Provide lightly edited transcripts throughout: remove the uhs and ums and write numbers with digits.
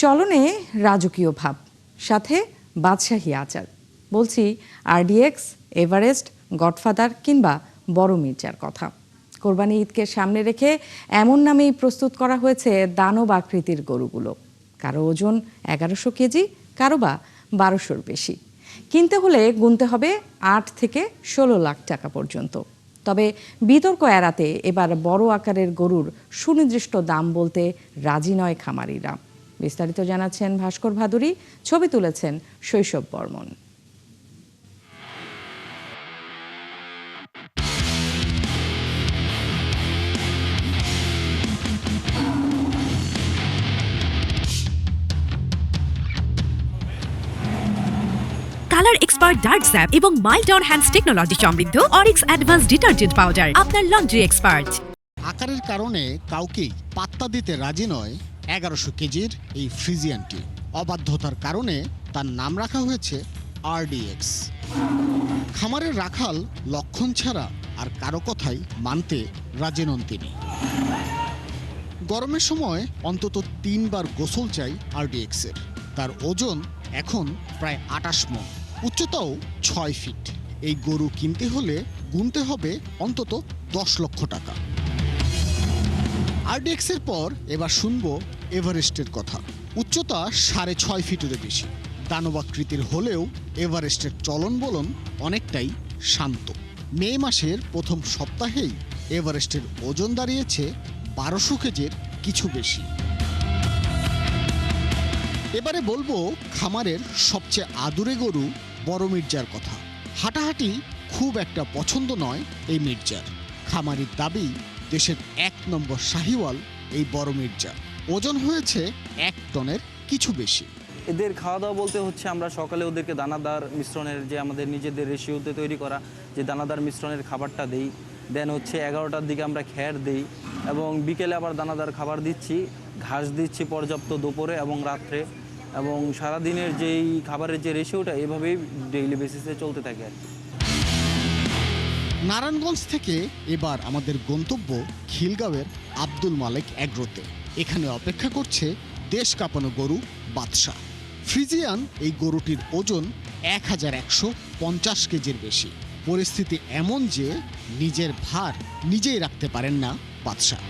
চলনে রাজকীয় ভাব, সাথে বাদশাহী আচার। বলছি আরডিএক্স, এভারেস্ট, গডফাদার কিংবা বড় মির্জার কথা। কোরবানি ঈদকে সামনে রেখে এমন নামেই প্রস্তুত করা হয়েছে দানব আকৃতির গরুগুলো। কারো ওজন 1100 কেজি, কারো বা 1200-র বেশি। কিনতে হলে গুনতে হবে 8 থেকে 16 লাখ টাকা পর্যন্ত। তবে বিতর্ক এড়াতে এবার বড় আকারের গরুর সুনির্দিষ্ট দাম বলতে রাজি নয় খামারিরা। বিস্তারিত জানাচ্ছেন ভাস্কর ভাদুরী, ছবি তুলেছেন শৈশব Barman. Colour expert dark sap এবং মাইল্ড অন হ্যান্ডস টেকনোলজি সমৃদ্ধ অরিক্স অ্যাডভান্স ডিটারজেন্ট পাউডার আপনার লন্ড্রি এক্সপার্ট। আকারের কারণে কাউকেই পাত্তা দিতে রাজি নয় 1100 কেজির এই ফ্রিজিয়ানটি। অবাধ্যতার কারণে তার নাম রাখা হয়েছে আরডিএক্স। খামারের রাখাল লক্ষণ ছাড়া আর কারো কথাই মানতে রাজি নন তিনি। গরমের সময় অন্তত 3 বার গোসল চাই আরডিএক্সের। তার ওজন এখন প্রায় 28 মণ, উচ্চতাও 6 ফিট। এই গরু কিনতে হলে গুনতে হবে অন্তত 10 লক্ষ টাকা। আরডিএক্সের পর এবার শুনবো এভারেস্টের কথা। উচ্চতা 6.5 ফিটের বেশি। দানবাকৃতির হলেও এভারেস্টের চলন বলন অনেকটাই শান্ত। মে মাসের প্রথম সপ্তাহেই এভারেস্টের ওজন দাঁড়িয়েছে 1200 কেজির কিছু বেশি। এবারে বলবো খামারের সবচেয়ে আদুরে গরু বড় মির্জার কথা। হাঁটাহাঁটি খুব একটা পছন্দ নয় এই মির্জার। খামারির দাবি দেশের 1 নম্বর শাহিওয়াল এই বড় মির্জা। ওজন হয়েছে 1 টনের কিছু বেশি। এদের খাওয়া দাওয়া বলতে হচ্ছে আমরা সকালে ওদেরকে দানাদার মিশ্রণের যে আমাদের নিজেদের রেশিওতে তৈরি করা যে দানাদার মিশ্রণের খাবারটা দেই। দেন হচ্ছে 11টার দিকে আমরা খ্যার দিই এবং বিকেলে আবার দানাদার খাবার দিচ্ছি, ঘাস দিচ্ছি পর্যাপ্ত দুপুরে এবং রাত্রে, এবং সারাদিনের যেই খাবারের যে রেশিওটা এভাবেই ডেইলি বেসিসে চলতে থাকে। নারায়ণগঞ্জ থেকে এবার আমাদের গন্তব্য খিলগাঁওয়ের আব্দুল মালেক এগ্রোতে। এখানে অপেক্ষা করছে দেশ কাঁপানো গরু বাদশাহ। ফ্রিজিয়ান এই গরুটির ওজন 1150 কেজির বেশি। পরিস্থিতি এমন যে নিজের ভার নিজেই রাখতে পারেন না বাদশাহ।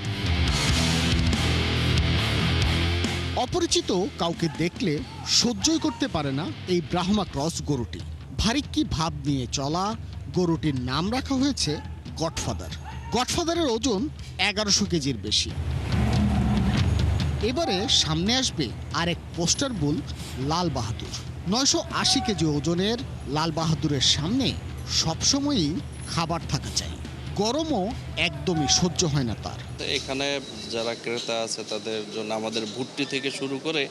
অপরিচিত কাউকে দেখলে সহ্যই করতে পারে না এই ব্রাহ্মা ক্রস গরুটি। ভারী কি ভাব নিয়ে চলা। গরুটির নাম রাখা হয়েছে গডফাদার। গডফাদারের ওজন 1100 কেজির বেশি। এবারে সামনে আসবে আরেক পোস্টার বুল লাল বাহাদুর। 980 কেজি ওজনের লাল বাহাদুরের সামনে সবসময়ই খাবার থাকা চাই। গরমও একদমই সহ্য হয় না তার। এখানে যারা ক্রেতা আছে তাদের জন্য আমাদের ভুট্টি থেকে শুরু করে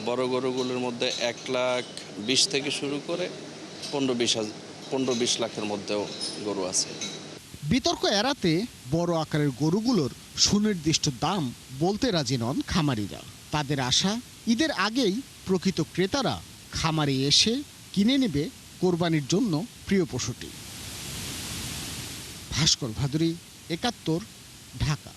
বড় গরুগুলোর মধ্যে 1,20,000 থেকে শুরু করে 15-20 লাখের মধ্যেও গরু আছে। বিতর্ক এড়াতে বড় আকারের গরুগুলোর সুনির্দিষ্ট দাম বলতে রাজি নন খামারিরা। তাদের আশা ঈদের আগেই প্রকৃত ক্রেতারা খামারে এসে কিনে নেবে কোরবানির জন্য প্রিয় পশুটি। ভাস্কর ভাদুরী, 71, ঢাকা।